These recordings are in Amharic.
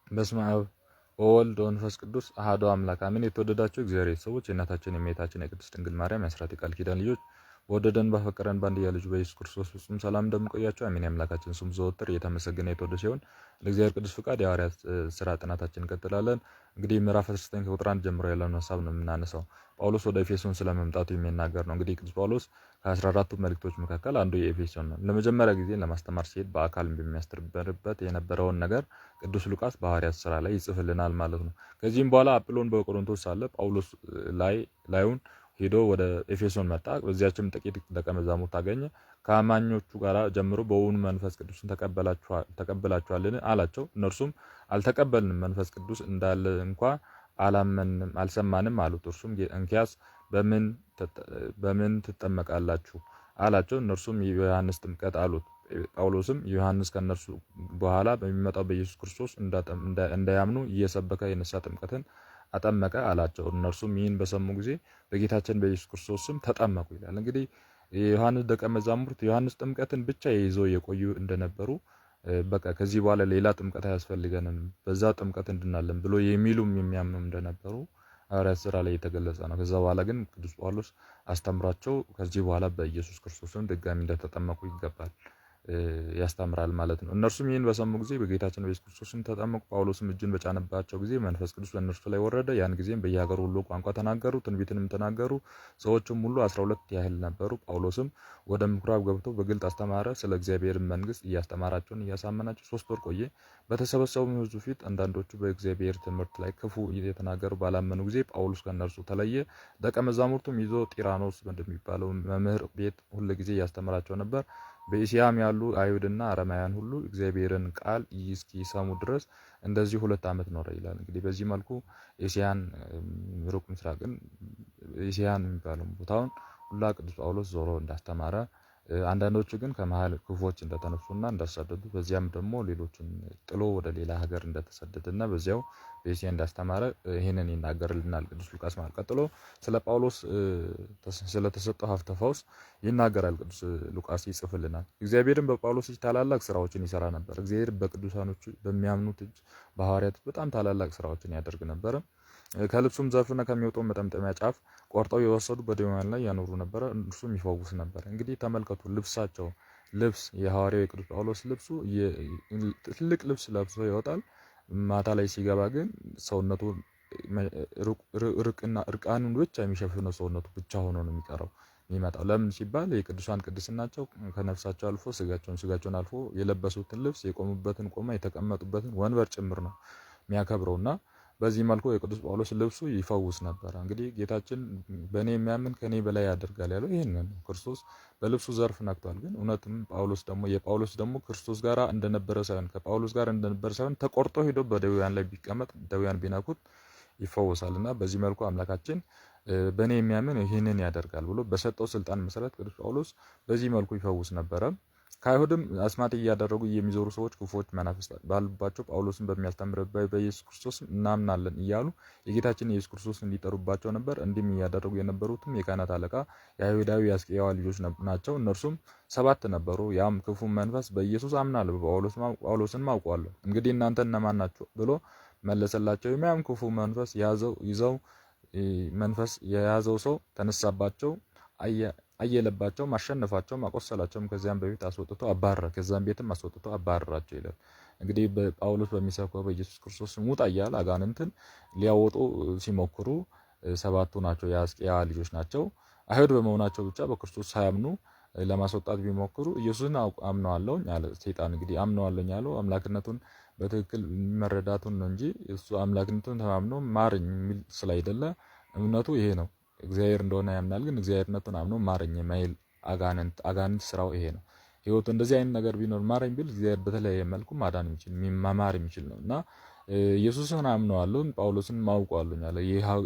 በስመ አብ ወወልድ ወመንፈስ ቅዱስ አሐዱ አምላክ አሜን። የተወደዳችሁ እግዚአብሔር ሰዎች የእናታችን የእመቤታችን የቅድስት ድንግል ማርያም የአስራት የቃል ኪዳን ልጆች በወደደን ባፈቀረን በአንድያ ልጁ በኢየሱስ ክርስቶስ ፍጹም ሰላም እንደምንቆያችሁ አሜን። የአምላካችን ስም ዘወትር እየተመሰገነ የተወደደ ሲሆን ለእግዚአብሔር ቅዱስ ፍቃድ የሐዋርያት ስራ ጥናታችን እንቀጥላለን። እንግዲህ ምዕራፍ 19 ከቁጥር 1 ጀምሮ ያለውን ሐሳብ ነው የምናነሳው። ጳውሎስ ወደ ኤፌሶን ስለመምጣቱ የሚናገር ነው። እንግዲህ ቅዱስ ጳውሎስ ከ14ቱ መልእክቶች መካከል አንዱ የኤፌሶን ነው። ለመጀመሪያ ጊዜ ለማስተማር ሲሄድ በአካል በሚያስተምርበት የነበረውን ነገር ቅዱስ ሉቃስ በሐዋርያት ስራ ላይ ይጽፍልናል ማለት ነው። ከዚህም በኋላ አጵሎን በቆሮንቶስ ሳለ ጳውሎስ ላዩን ሄዶ ወደ ኤፌሶን መጣ። በዚያችም ጥቂት ደቀ መዛሙርት አገኘ። ከአማኞቹ ጋር ጀምሮ በውኑ መንፈስ ቅዱስን ተቀበላችኋልን አላቸው። እነርሱም አልተቀበልንም፣ መንፈስ ቅዱስ እንዳለ እንኳ አላመንም አልሰማንም አሉት። እርሱም እንኪያስ በምን ትጠመቃላችሁ አላቸው። እነርሱም የዮሐንስ ጥምቀት አሉት። ጳውሎስም ዮሐንስ ከነርሱ በኋላ በሚመጣው በኢየሱስ ክርስቶስ እንዳያምኑ እየሰበከ የንስሐ ጥምቀትን አጠመቀ አላቸው። እነርሱም ይህን በሰሙ ጊዜ በጌታችን በኢየሱስ ክርስቶስ ስም ተጠመቁ ይላል። እንግዲህ የዮሐንስ ደቀ መዛሙርት ዮሐንስ ጥምቀትን ብቻ ይዘው የቆዩ እንደነበሩ በቃ ከዚህ በኋላ ሌላ ጥምቀት አያስፈልገንም በዛ ጥምቀት እንድናለን ብሎ የሚሉም የሚያምኑ እንደነበሩ ሐዋርያት ሥራ ላይ የተገለጸ ነው። ከዛ በኋላ ግን ቅዱስ ጳውሎስ አስተምሯቸው ከዚህ በኋላ በኢየሱስ ክርስቶስም ድጋሚ እንደተጠመቁ ይገባል ያስተምራል ማለት ነው። እነርሱም ይህን በሰሙ ጊዜ በጌታችን በኢየሱስ ክርስቶስም ተጠመቁ። ጳውሎስም እጁን በጫነባቸው ጊዜ መንፈስ ቅዱስ በእነርሱ ላይ ወረደ። ያን ጊዜም በየሀገሩ ሁሉ ቋንቋ ተናገሩ፣ ትንቢትንም ተናገሩ። ሰዎችም ሁሉ 12 ያህል ነበሩ። ጳውሎስም ወደ ምኩራብ ገብቶ በግልጥ አስተማረ። ስለ እግዚአብሔር መንግስት እያስተማራቸውን እያሳመናቸው 3 ወር ቆየ። በተሰበሰቡ ሕዝብ ፊት አንዳንዶቹ በእግዚአብሔር ትምህርት ላይ ክፉ የተናገሩ ባላመኑ ጊዜ ጳውሎስ ከእነርሱ ተለየ። ደቀ መዛሙርቱም ይዞ ጢራኖስ እንደሚባለው መምህር ቤት ሁል ጊዜ እያስተምራቸው ነበር። በእስያም ያሉ አይሁድና አረማውያን ሁሉ እግዚአብሔርን ቃል እስኪሰሙ ድረስ እንደዚህ 2 ዓመት ኖረ ይላል። እንግዲህ በዚህ መልኩ እስያን ሩቅ ምስራቅን እስያን የሚባለው ቦታውን ሁላ ቅዱስ ጳውሎስ ዞሮ እንዳስተማረ፣ አንዳንዶቹ ግን ከመሃል ክፉዎች እንደተነሱና እንዳሳደዱ በዚያም ደግሞ ሌሎችን ጥሎ ወደ ሌላ ሀገር እንደተሰደደና በዚያው በእስያ እንዳስተማረ ይሄንን ይናገርልናል ቅዱስ ሉቃስ ማለት። ቀጥሎ ስለ ጳውሎስ ስለተሰጠው ሀብተ ፈውስ ይናገራል ቅዱስ ሉቃስ ይጽፍልናል። እግዚአብሔርን በጳውሎስ እጅ ታላላቅ ስራዎችን ይሰራ ነበር። እግዚአብሔር በቅዱሳኖቹ በሚያምኑት እጅ በሐዋርያት በጣም ታላላቅ ስራዎችን ያደርግ ነበር። ከልብሱም ዘርፍና ከሚወጣው መጠምጠሚያ ጫፍ ቆርጠው የወሰዱ በድውያን ላይ ያኖሩ ነበር፣ እርሱም ይፈውስ ነበር። እንግዲህ ተመልከቱ፣ ልብስ የሐዋርያው የቅዱስ ጳውሎስ ልብሱ ትልቅ ልብስ ለብሶ ይወጣል። ማታ ላይ ሲገባ ግን ሰውነቱ እርቃኑን ብቻ የሚሸፍነው ሰውነቱ ብቻ ሆኖ ነው የሚመጣው። ለምን ሲባል የቅዱሳን ቅድስናቸው ከነፍሳቸው አልፎ ስጋቸውን አልፎ የለበሱትን ልብስ የቆሙበትን ቆማ የተቀመጡበትን ወንበር ጭምር ነው የሚያከብረውና በዚህ መልኩ የቅዱስ ጳውሎስ ልብሱ ይፈውስ ነበር። እንግዲህ ጌታችን በእኔ የሚያምን ከኔ በላይ ያደርጋል ያለው ይሄንን ነው። ክርስቶስ በልብሱ ዘርፍ ነክቷል። ግን እውነትም የጳውሎስ ደግሞ ክርስቶስ ጋር እንደነበረ ሳይሆን ከጳውሎስ ጋር እንደነበረ ሳይሆን ተቆርጦ ሄዶ በደውያን ላይ ቢቀመጥ ደውያን ቢነኩት ይፈወሳልና በዚህ መልኩ አምላካችን በእኔ የሚያምን ይህንን ያደርጋል ብሎ በሰጠው ስልጣን መሰረት ቅዱስ ጳውሎስ በዚህ መልኩ ይፈውስ ነበረ። ከአይሁድም አስማት እያደረጉ የሚዞሩ ሰዎች ክፉዎች መናፍስት ባሉባቸው ጳውሎስን በሚያስተምርበት በኢየሱስ ክርስቶስ እናምናለን እያሉ የጌታችን የኢየሱስ ክርስቶስ እንዲጠሩባቸው ነበር። እንዲህም እያደረጉ የነበሩትም የካህናት አለቃ የአይሁዳዊ የአስቄዋ ልጆች ናቸው። እነርሱም 7 ነበሩ። ያም ክፉ መንፈስ በኢየሱስ አምናለሁ፣ ጳውሎስን አውቀዋለሁ፣ እንግዲህ እናንተ እነማን ናችሁ ብሎ መለሰላቸው። ያም ክፉ መንፈስ የያዘው ሰው ተነሳባቸው፣ አየለባቸው፣ ማሸነፋቸው፣ ማቆሰላቸውም። ከዚያም በፊት አስወጥቶ አባረረ፣ ከዛም ቤትም አስወጥቶ አባረራቸው ይላል። እንግዲህ በጳውሎስ በሚሰብከው በኢየሱስ ክርስቶስ ሙጣ እያለ አጋንንትን ሊያወጡ ሲሞክሩ 7ቱ ናቸው፣ የአስቄያ ልጆች ናቸው። አይሁድ በመሆናቸው ብቻ በክርስቶስ ሳያምኑ ለማስወጣት ቢሞክሩ ኢየሱስን አምነዋለሁ አለ ሰይጣን። እንግዲህ አምነዋለሁ ያለው አምላክነቱን በትክክል መረዳቱን ነው እንጂ እሱ አምላክነቱን ተማምኖ ማረኝ የሚል ስላይደለ እምነቱ ይሄ ነው። እግዚአብሔር እንደሆነ ያምናል፣ ግን እግዚአብሔርነቱን አምኖ ማረኝ የማይል አጋንንት ስራው ይሄ ነው። ህይወቱ እንደዚህ አይነት ነገር ቢኖር ማረኝ ቢል እግዚአብሔር በተለያየ መልኩ ማዳን የሚችል ማማር የሚችል ነው እና ኢየሱስን አምነዋለሁ ጳውሎስን አውቀዋለሁ አለ።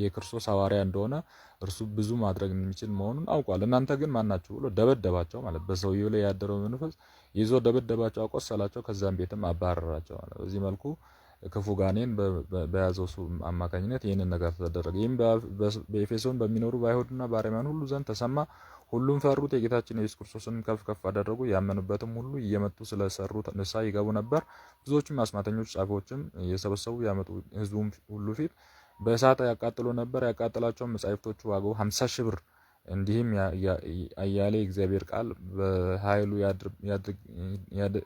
የክርስቶስ ሐዋርያ እንደሆነ እርሱ ብዙ ማድረግ የሚችል መሆኑን አውቀዋለሁ። እናንተ ግን ማናችሁ ብሎ ደበደባቸው ማለት በሰውየው ላይ ያደረው መንፈስ ይዞ ደበደባቸው፣ አቆሰላቸው፣ ከዛም ቤትም አባረራቸው ማለት። በዚህ መልኩ ክፉ ጋኔን በያዘው ሰው አማካኝነት ይህንን ነገር ተደረገ። ይህም በኤፌሶን በሚኖሩ በአይሁድና በአረማውያን ሁሉ ዘንድ ተሰማ። ሁሉም ፈሩት፣ የጌታችን የኢየሱስ ክርስቶስን ከፍ ከፍ አደረጉ። ያመኑበትም ሁሉ እየመጡ ስለሰሩት ንስሐ ይገቡ ነበር። ብዙዎችም አስማተኞች፣ ጻፎችም እየሰበሰቡ ያመጡ ሕዝቡም ሁሉ ፊት በእሳት ያቃጥሉ ነበር። ያቃጠላቸው መጻሕፍቶቹ ዋጋው 50 ሺህ ብር። እንዲህም አያሌ እግዚአብሔር ቃል በኃይሉ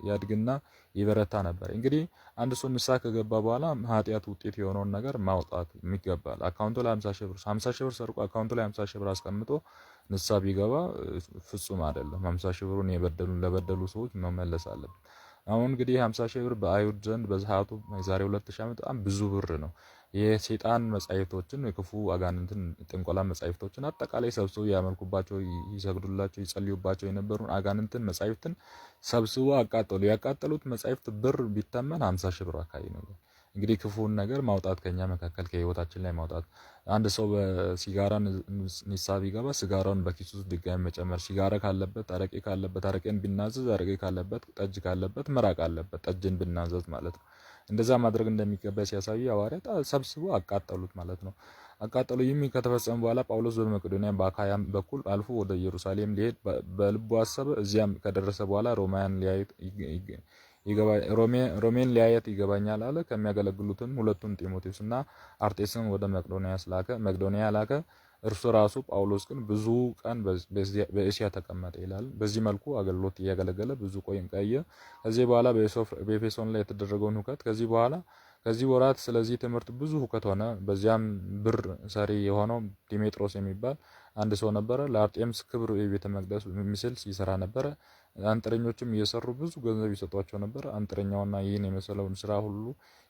ያድግና ይበረታ ነበር። እንግዲህ አንድ ሰው ንስሐ ከገባ በኋላ ኃጢአት ውጤት የሆነውን ነገር ማውጣት ይገባል። አካውንቱ ላይ 50 ሺህ ብር ሰርቆ አካውንቱ ላይ 50 ሺህ ብር አስቀምጦ ንስሐ ቢገባ ፍጹም አይደለም። 50 ሺህ ብሩን ለበደሉ ሰዎች መመለስ አለበት። አሁን እንግዲህ 50 ሺህ ብር በአይሁድ ዘንድ በሰዓቱ የዛሬ 2000 ዓመት በጣም ብዙ ብር ነው። የሰይጣን መጻሕፍቶችን የክፉ አጋንንትን ጥንቆላ መጻሕፍቶችን አጠቃላይ ሰብስቦ ያመልኩባቸው፣ ይሰግዱላቸው፣ ይጸልዩባቸው የነበሩን አጋንንትን መጻሕፍትን ሰብስቦ አቃጠሉ። ያቃጠሉት መጻሕፍት ብር ቢተመን 50 ሺህ ብር አካባቢ ነው። እንግዲህ ክፉን ነገር ማውጣት ከኛ መካከል ከህይወታችን ላይ ማውጣት። አንድ ሰው በሲጋራ ንስሐ ቢገባ ሲጋራውን በኪሱ ውስጥ ድጋሚ መጨመር፣ ሲጋራ ካለበት አረቄ ካለበት አረቄን ቢናዘዝ፣ አረቄ ካለበት ጠጅ ካለበት መራቅ አለበት፣ ጠጅን ብናዘዝ ማለት ነው። እንደዛ ማድረግ እንደሚገባ ሲያሳዩ ሐዋርያት ሰብስቦ አቃጠሉት ማለት ነው። አቃጠሉ። ይህም ከተፈጸመ በኋላ ጳውሎስ በመቄዶንያ በአካያም በኩል አልፎ ወደ ኢየሩሳሌም ሊሄድ በልቡ አሰበ። እዚያም ከደረሰ በኋላ ሮሜን ሊያየት ይገባኛል አለ። ከሚያገለግሉትም ሁለቱን ጢሞቴዎስና አርጤስን ወደ መቄዶንያ ላከ። እርሱ ራሱ ጳውሎስ ግን ብዙ ቀን በእስያ ተቀመጠ ይላል። በዚህ መልኩ አገልግሎት እያገለገለ ብዙ ቆየ። ከዚህ በኋላ በኤፌሶን ላይ የተደረገውን ሁከት ከዚህ ወራት ስለዚህ ትምህርት ብዙ ሁከት ሆነ። በዚያም ብር ሰሪ የሆነው ዲሜጥሮስ የሚባል አንድ ሰው ነበረ። ለአርጤምስ ክብር የቤተ መቅደስ ምስል ሲሰራ ነበረ። አንጥረኞችም እየሰሩ ብዙ ገንዘብ ይሰጧቸው ነበር። አንጥረኛውና ይህን የመሰለውን ስራ ሁሉ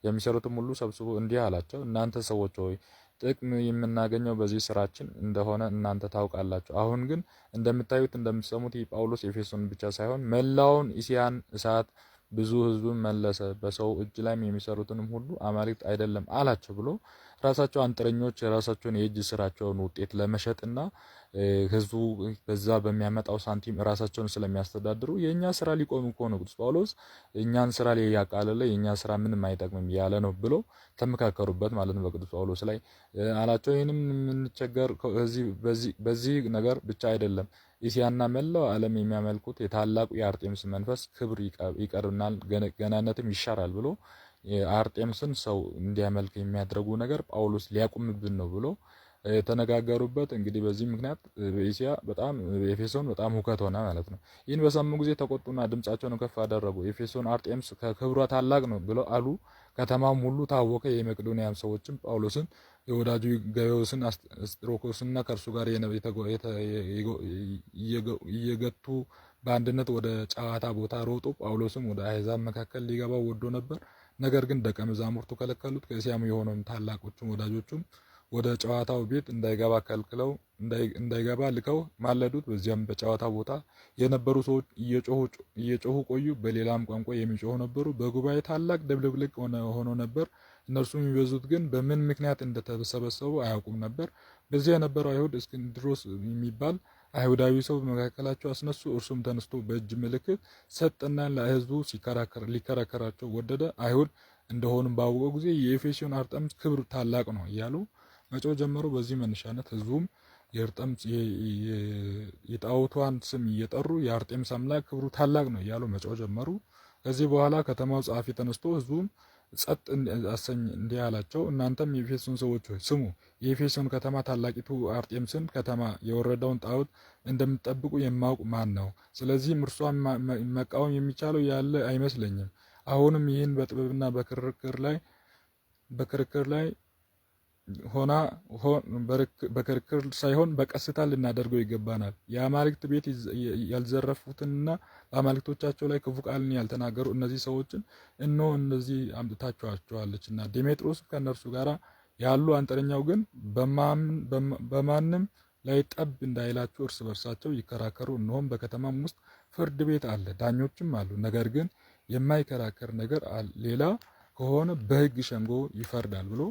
የሚሰሩትም ሁሉ ሰብስቦ እንዲህ አላቸው፣ እናንተ ሰዎች ሆይ ጥቅም የምናገኘው በዚህ ስራችን እንደሆነ እናንተ ታውቃላችሁ። አሁን ግን እንደምታዩት እንደምትሰሙት ጳውሎስ ኤፌሶን ብቻ ሳይሆን መላውን እስያን እሳት ብዙ ሕዝብን መለሰ። በሰው እጅ ላይም የሚሰሩትንም ሁሉ አማልክት አይደለም አላቸው ብሎ ራሳቸው አንጥረኞች የራሳቸውን የእጅ ስራቸውን ውጤት ለመሸጥና ሕዝቡ በዛ በሚያመጣው ሳንቲም ራሳቸውን ስለሚያስተዳድሩ የኛ ስራ ሊቆም እኮ ነው። ቅዱስ ጳውሎስ እኛን ስራ ላይ ያቃለለ የኛ ስራ ምንም አይጠቅምም ያለ ነው ብሎ ተመካከሩበት ማለት ነው በቅዱስ ጳውሎስ ላይ አላቸው። ይህንም የምንቸገር በዚህ ነገር ብቻ አይደለም። እስያና መላው ዓለም የሚያመልኩት የታላቁ የአርጤምስ መንፈስ ክብር ይቀርናል፣ ገናነትም ይሻራል ብሎ የአርጤምስን ሰው እንዲያመልክ የሚያደርጉ ነገር ጳውሎስ ሊያቁምብን ነው ብሎ ተነጋገሩበት። እንግዲህ በዚህ ምክንያት በእስያ ኤፌሶን በጣም ሁከት ሆነ ማለት ነው። ይህን በሰሙ ጊዜ ተቆጡና ድምጻቸውን ከፍ አደረጉ። ኤፌሶን አርጤምስ ከክብሯ ታላቅ ነው ብለው አሉ። ከተማም ሁሉ ታወከ። የመቄዶንያም ሰዎችም ጳውሎስን የወዳጁ ገዮስን አስጥሮኮስና ከእርሱ ጋር እየገቱ በአንድነት ወደ ጨዋታ ቦታ ሮጡ። ጳውሎስም ወደ አሕዛብ መካከል ሊገባ ወዶ ነበር። ነገር ግን ደቀ መዛሙርቱ ከለከሉት። ከእስያም የሆነውን ታላቆቹም ወዳጆቹም ወደ ጨዋታው ቤት እንዳይገባ ልከው ማለዱት። በዚያም በጨዋታው ቦታ የነበሩ ሰዎች እየጮሁ ቆዩ። በሌላም ቋንቋ የሚጮሁ ነበሩ። በጉባኤ ታላቅ ድብልቅልቅ ሆኖ ነበር። እነርሱም የሚበዙት ግን በምን ምክንያት እንደተሰበሰቡ አያውቁም ነበር። በዚያ የነበረው አይሁድ እስክንድሮስ የሚባል አይሁዳዊ ሰው በመካከላቸው አስነሱ። እርሱም ተነስቶ በእጅ ምልክት ሰጠና ለሕዝቡ ሊከራከራቸው ወደደ። አይሁድ እንደሆኑም ባወቀው ጊዜ የኤፌሶን አርጤምስ ክብር ታላቅ ነው እያሉ መጮህ ጀመሩ። በዚህ መነሻነት ሕዝቡም የጣዖቷን ስም እየጠሩ የአርጤምስ አምላክ ክብሩ ታላቅ ነው እያሉ መጮህ ጀመሩ። ከዚህ በኋላ ከተማው ጸሐፊ ተነስቶ ሕዝቡም ጸጥ አሰኝ እንዲህ አላቸው፣ እናንተም የኤፌሶን ሰዎች ሆይ ስሙ። የኤፌሶን ከተማ ታላቂቱ አርጤምስን ከተማ የወረደውን ጣዖት እንደምትጠብቁ የማውቅ ማን ነው? ስለዚህም እርሷን መቃወም የሚቻለው ያለ አይመስለኝም። አሁንም ይህን በጥበብና በክርክር ላይ በክርክር ሳይሆን በቀስታ ልናደርገው ይገባናል። የአማልክት ቤት ያልዘረፉትንና በአማልክቶቻቸው ላይ ክፉ ቃልን ያልተናገሩ እነዚህ ሰዎችን እነሆ እነዚህ አምጥታችኋቸዋለችና ዴሜጥሮስ ከእነርሱ ጋር ያሉ አንጥረኛው ግን በማንም ላይ ጠብ እንዳይላችሁ እርስ በርሳቸው ይከራከሩ። እነሆም በከተማም ውስጥ ፍርድ ቤት አለ፣ ዳኞችም አሉ። ነገር ግን የማይከራከር ነገር ሌላ ከሆነ በሕግ ሸንጎ ይፈርዳል ብሎ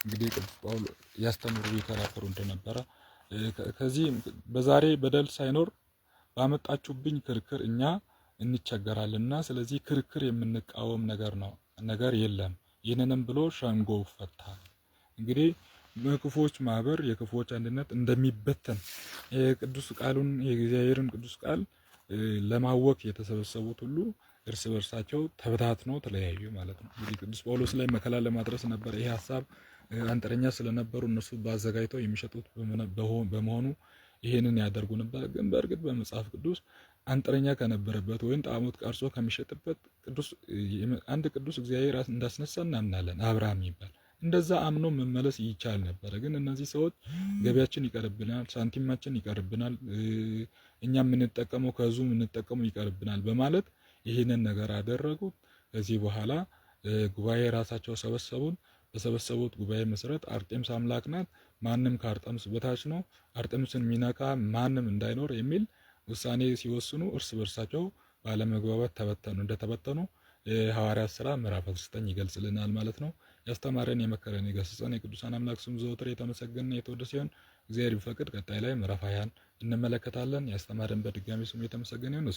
እንግዲህ ቅዱስ ጳውሎስ ያስተምሩ ይከራከሩ እንደነበረ ከዚህ በዛሬ በደል ሳይኖር ባመጣችሁብኝ ክርክር እኛ እንቸገራልና ስለዚህ ክርክር የምንቃወም ነገር የለም። ይህንንም ብሎ ሸንጎ ፈታ። እንግዲህ በክፉዎች ማህበር የክፉዎች አንድነት እንደሚበተን የቅዱስ ቃሉን የእግዚአብሔርን ቅዱስ ቃል ለማወክ የተሰበሰቡት ሁሉ እርስ በርሳቸው ተበታትነው ተለያዩ ማለት ነው። እንግዲህ ቅዱስ ጳውሎስ ላይ መከራ ለማድረስ ነበር ይሄ ሐሳብ። አንጥረኛ ስለነበሩ እነሱ ባዘጋጅተው የሚሸጡት በመሆኑ ይሄንን ያደርጉ ነበር። ግን በእርግጥ በመጽሐፍ ቅዱስ አንጥረኛ ከነበረበት ወይም ጣዖት ቀርጾ ከሚሸጥበት አንድ ቅዱስ እግዚአብሔር እንዳስነሳ እናምናለን። አብርሃም ይባል እንደዛ አምኖ መመለስ ይቻል ነበር። ግን እነዚህ ሰዎች ገቢያችን ይቀርብናል፣ ሳንቲማችን ይቀርብናል፣ እኛ የምንጠቀመው ከዙ የምንጠቀመው ይቀርብናል በማለት ይህንን ነገር አደረጉ። ከዚህ በኋላ ጉባኤ ራሳቸው ሰበሰቡን። በሰበሰቡት ጉባኤ መሰረት አርጤምስ አምላክ ናት፣ ማንም ከአርጤምስ በታች ነው፣ አርጤምስን ሚነካ ማንም እንዳይኖር የሚል ውሳኔ ሲወስኑ እርስ በርሳቸው ባለመግባባት ተበተኑ። እንደተበተኑ ሐዋርያት ሥራ ምዕራፍ 9 ይገልጽልናል ማለት ነው። ያስተማረን የመከረን የገሰጸን የቅዱሳን አምላክ ስም ዘወትር የተመሰገነና የተወደሰ ይሁን። እግዚአብሔር ቢፈቅድ ቀጣይ ላይ ምዕራፍ 20 እንመለከታለን። ያስተማረን በድጋሚ ስሙ የተመሰገነ ይሁን።